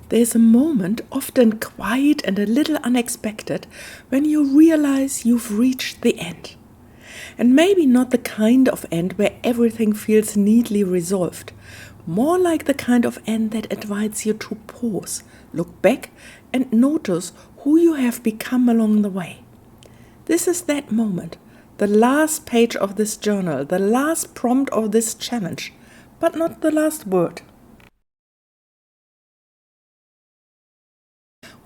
There's a moment, often quiet and a little unexpected, when you realize you've reached the end. And maybe not the kind of end where everything feels neatly resolved, more like the kind of end that invites you to pause, look back, and notice who you have become along the way. This is that moment, the last page of this journal, the last prompt of this challenge, but not the last word.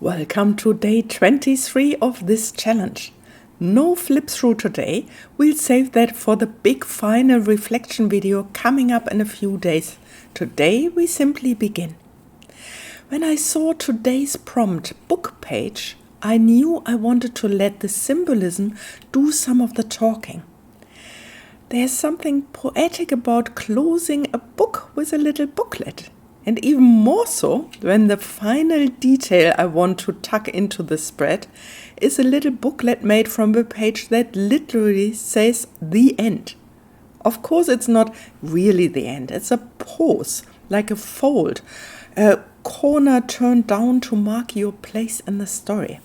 Welcome to day 23 of this challenge. No flip through today, we'll save that for the big final reflection video coming up in a few days. Today we simply begin. When I saw today's prompt book page, I knew I wanted to let the symbolism do some of the talking. There's something poetic about closing a book with a little booklet. And even more so when the final detail I want to tuck into the spread is a little booklet made from a page that literally says the end. Of course, it's not really the end. It's a pause, like a fold, a corner turned down to mark your place in the story.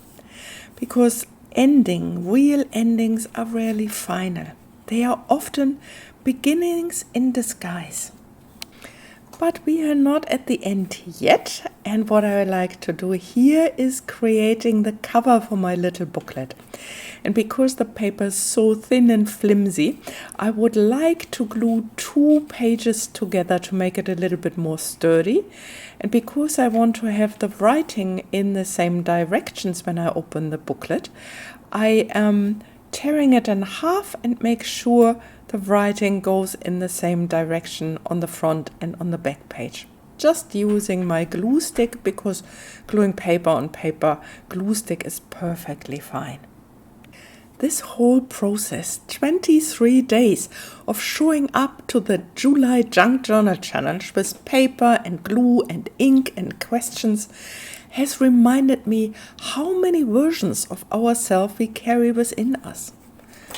Because real endings are rarely final. They are often beginnings in disguise. But we are not at the end yet, and what I like to do here is creating the cover for my little booklet. And because the paper is so thin and flimsy, I would like to glue 2 pages together to make it a little bit more sturdy. And because I want to have the writing in the same directions when I open the booklet, I am tearing it in half and make sure the writing goes in the same direction on the front and on the back page. Just using my glue stick, because gluing paper on paper, glue stick is perfectly fine. This whole process, 23 days of showing up to the July Junk Journal Challenge with paper and glue and ink and questions, has reminded me how many versions of ourselves we carry within us.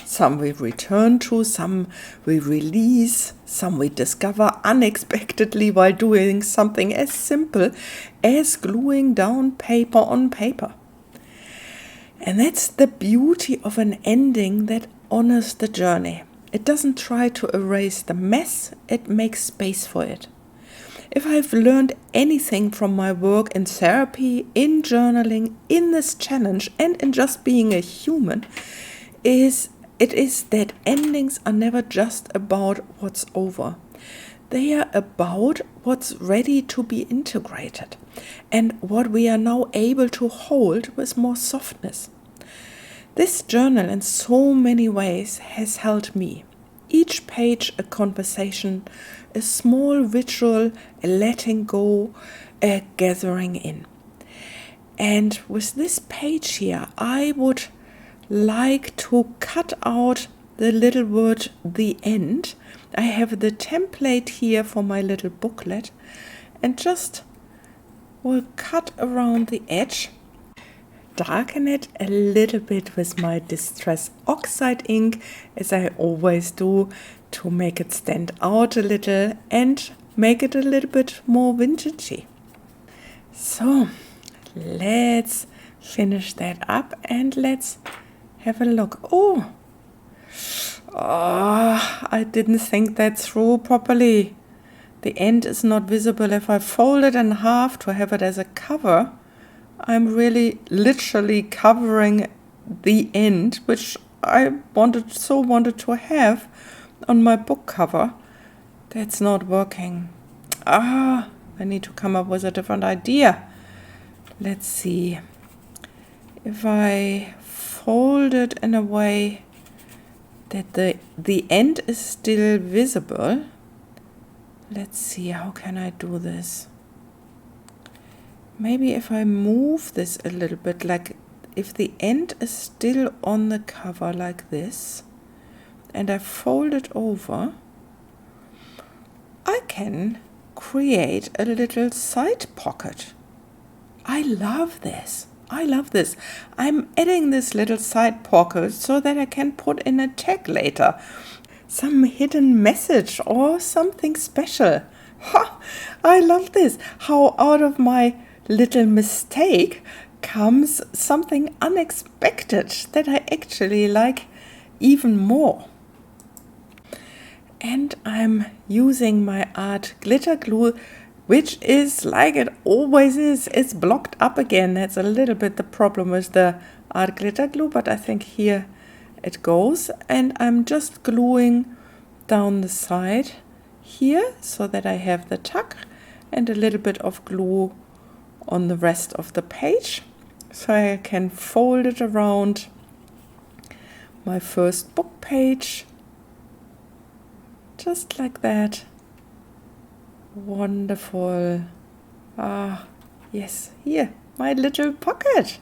Some we return to, some we release, some we discover unexpectedly while doing something as simple as gluing down paper on paper. And that's the beauty of an ending that honors the journey. It doesn't try to erase the mess, it makes space for it. If I've learned anything from my work in therapy, in journaling, in this challenge, and in just being a human, it is that endings are never just about what's over. They are about what's ready to be integrated and what we are now able to hold with more softness. This journal in so many ways has held me. Each page a conversation, a small ritual, a letting go, a gathering in. And with this page here, I would like to cut out the little word the end. I have the template here for my little booklet and just will cut around the edge, darken it a little bit with my Distress Oxide ink, as I always do, to make it stand out a little and make it a little bit more vintagey. So let's finish that up and let's have a look. Oh, I didn't think that through properly. The end is not visible. If I fold it in half to have it as a cover, I'm really literally covering the end, which I wanted to have on my book cover. That's not working. I need to come up with a different idea. Let's see. If I fold it in a way that the end is still visible. Let's see, how can I do this? Maybe if I move this a little bit, like if the end is still on the cover like this, and I fold it over, I can create a little side pocket. I love this. I'm adding this little side pocket so that I can put in a tag later. Some hidden message or something special. Ha! I love this. How out of my little mistake comes something unexpected that I actually like even more. And I'm using my art glitter glue, which is like it always is. It's blocked up again. That's a little bit the problem with the art glitter glue, but I think here it goes. And I'm just gluing down the side here so that I have the tuck and a little bit of glue on the rest of the page. So I can fold it around my first book page. Just like that. Wonderful. Ah, yes, here, my little pocket.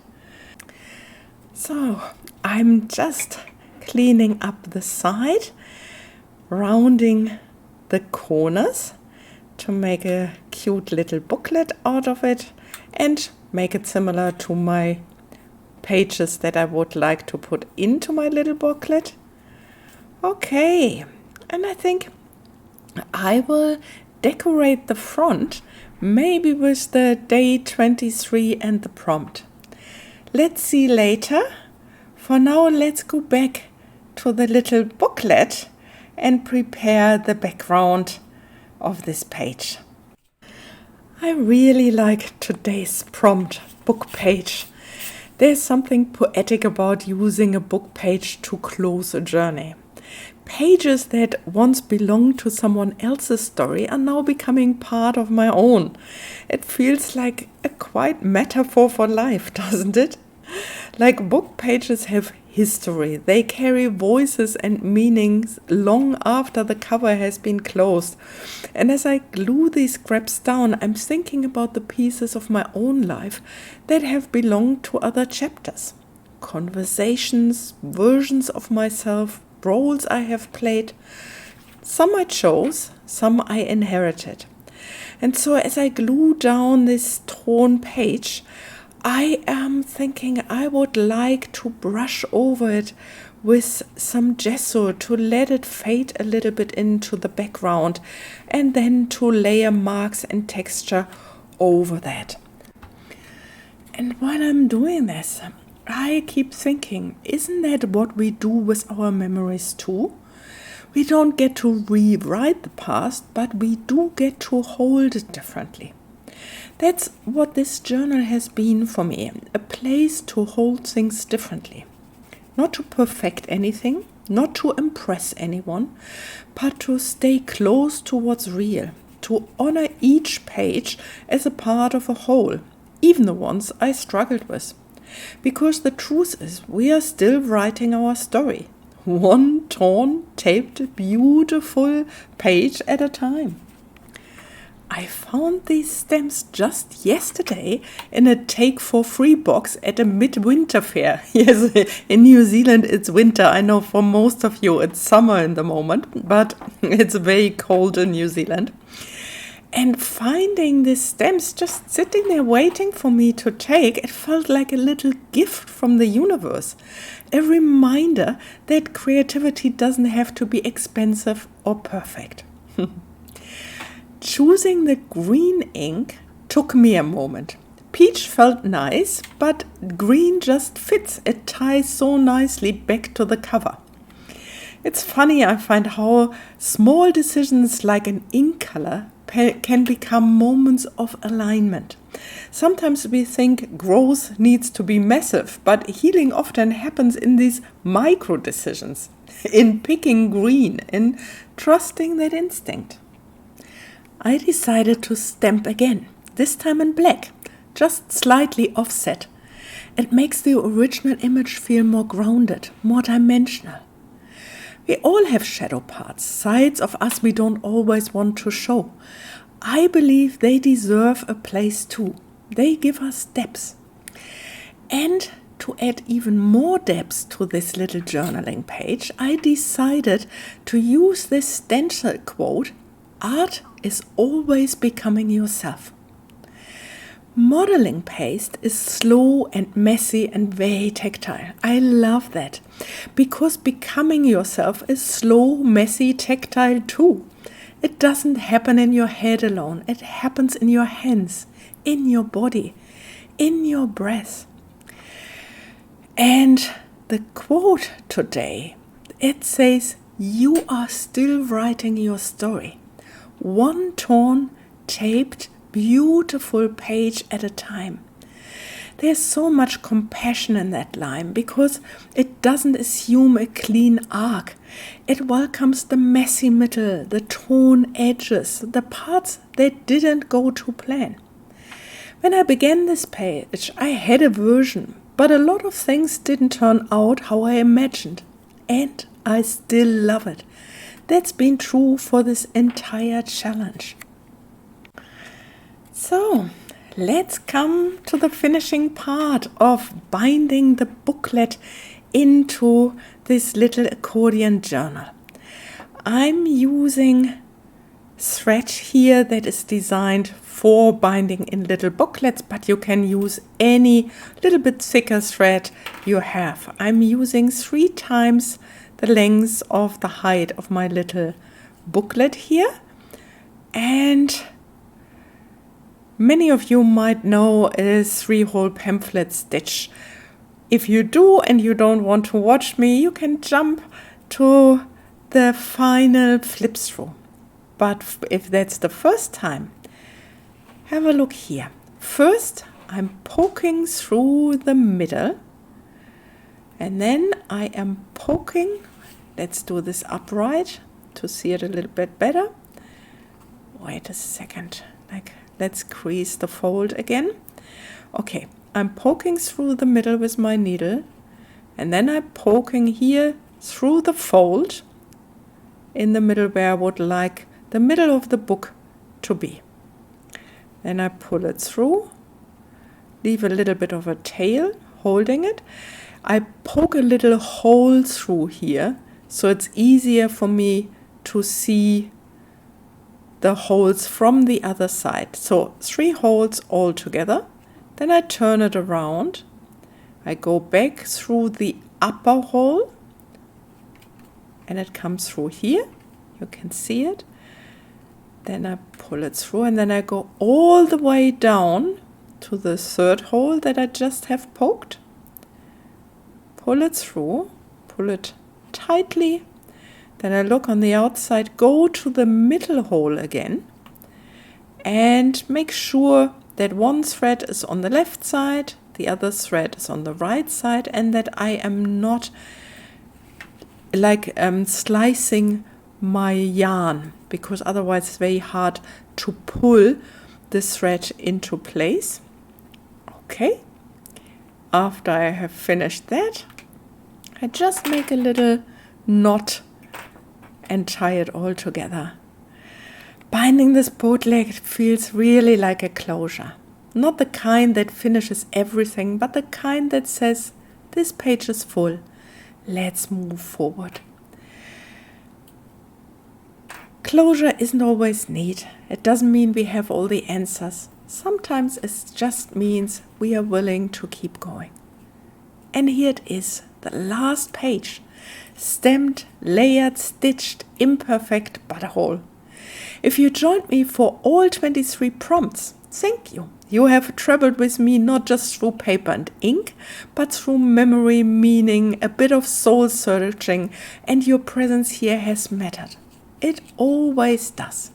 So, I'm just cleaning up the side, rounding the corners to make a cute little booklet out of it and make it similar to my pages that I would like to put into my little booklet. Okay. And I think I will decorate the front, maybe with the day 23 and the prompt. Let's see later. For now, let's go back to the little booklet and prepare the background of this page. I really like today's prompt book page. There's something poetic about using a book page to close a journey. Pages that once belonged to someone else's story are now becoming part of my own. It feels like a quite metaphor for life, doesn't it? Like book pages have history. They carry voices and meanings long after the cover has been closed. And as I glue these scraps down, I'm thinking about the pieces of my own life that have belonged to other chapters. Conversations, versions of myself, roles I have played. Some I chose, some I inherited. And so as I glue down this torn page, I am thinking I would like to brush over it with some gesso to let it fade a little bit into the background and then to layer marks and texture over that. And while I'm doing this, I keep thinking, isn't that what we do with our memories too? We don't get to rewrite the past, but we do get to hold it differently. That's what this journal has been for me, a place to hold things differently. Not to perfect anything, not to impress anyone, but to stay close to what's real, to honor each page as a part of a whole, even the ones I struggled with. Because the truth is, we are still writing our story, one torn, taped, beautiful page at a time. I found these stamps just yesterday in a take for free box at a midwinter fair. Yes, in New Zealand it's winter. I know for most of you it's summer in the moment, but it's very cold in New Zealand. And finding these stamps just sitting there waiting for me to take, it felt like a little gift from the universe. A reminder that creativity doesn't have to be expensive or perfect. Choosing the green ink took me a moment. Peach felt nice, but green just fits. It ties so nicely back to the cover. It's funny, I find how small decisions like an ink color can become moments of alignment. Sometimes we think growth needs to be massive, but healing often happens in these micro decisions, in picking green, in trusting that instinct. I decided to stamp again, this time in black, just slightly offset. It makes the original image feel more grounded, more dimensional. We all have shadow parts, sides of us we don't always want to show. I believe they deserve a place too. They give us depth. And to add even more depth to this little journaling page, I decided to use this stencil quote, "Art is always becoming yourself." Modeling paste is slow and messy and very tactile. I love that because becoming yourself is slow, messy, tactile too. It doesn't happen in your head alone. It happens in your hands, in your body, in your breath. And the quote today, it says, "You are still writing your story. One torn, taped, beautiful page at a time." There's so much compassion in that line because it doesn't assume a clean arc. It welcomes the messy middle, the torn edges, the parts that didn't go to plan. When I began this page, I had a version, but a lot of things didn't turn out how I imagined. And I still love it. That's been true for this entire challenge. So, let's come to the finishing part of binding the booklet into this little accordion journal. I'm using thread here that is designed for binding in little booklets, but you can use any little bit thicker thread you have. I'm using 3 times the length of the height of my little booklet here, and many of you might know a 3-hole pamphlet stitch. If you do and you don't want to watch me, you can jump to the final flip through. But if that's the first time, have a look here. First, I'm poking through the middle, and then I am poking. Let's do this upright to see it a little bit better. Wait a second. Let's crease the fold again. Okay, I'm poking through the middle with my needle, and then I'm poking here through the fold in the middle where I would like the middle of the book to be. Then I pull it through, leave a little bit of a tail holding it. I poke a little hole through here so it's easier for me to see the holes from the other side. So 3 holes all together. Then I turn it around. I go back through the upper hole and it comes through here. You can see it. Then I pull it through and then I go all the way down to the 3rd hole that I just have poked. Pull it through, pull it tightly. Then I look on the outside, go to the middle hole again and make sure that one thread is on the left side, the other thread is on the right side, and that I am not slicing my yarn, because otherwise it's very hard to pull the thread into place. Okay, after I have finished that, I just make a little knot and tie it all together. Binding this bootleg feels really like a closure. Not the kind that finishes everything, but the kind that says, this page is full, let's move forward. Closure isn't always neat. It doesn't mean we have all the answers. Sometimes it just means we are willing to keep going. And here it is, the last page. Stamped, layered, stitched, imperfect buttonhole. If you joined me for all 23 prompts, thank you. You have traveled with me not just through paper and ink, but through memory, meaning, a bit of soul searching, and your presence here has mattered. It always does.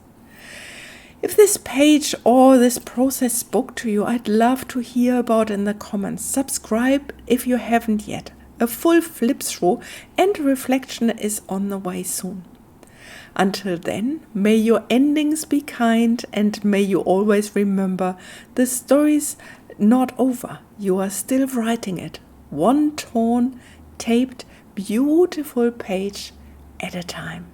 If this page or this process spoke to you, I'd love to hear about it in the comments. Subscribe if you haven't yet. A full flip through and reflection is on the way soon. Until then, may your endings be kind and may you always remember the story's not over. You are still writing it. One torn, taped, beautiful page at a time.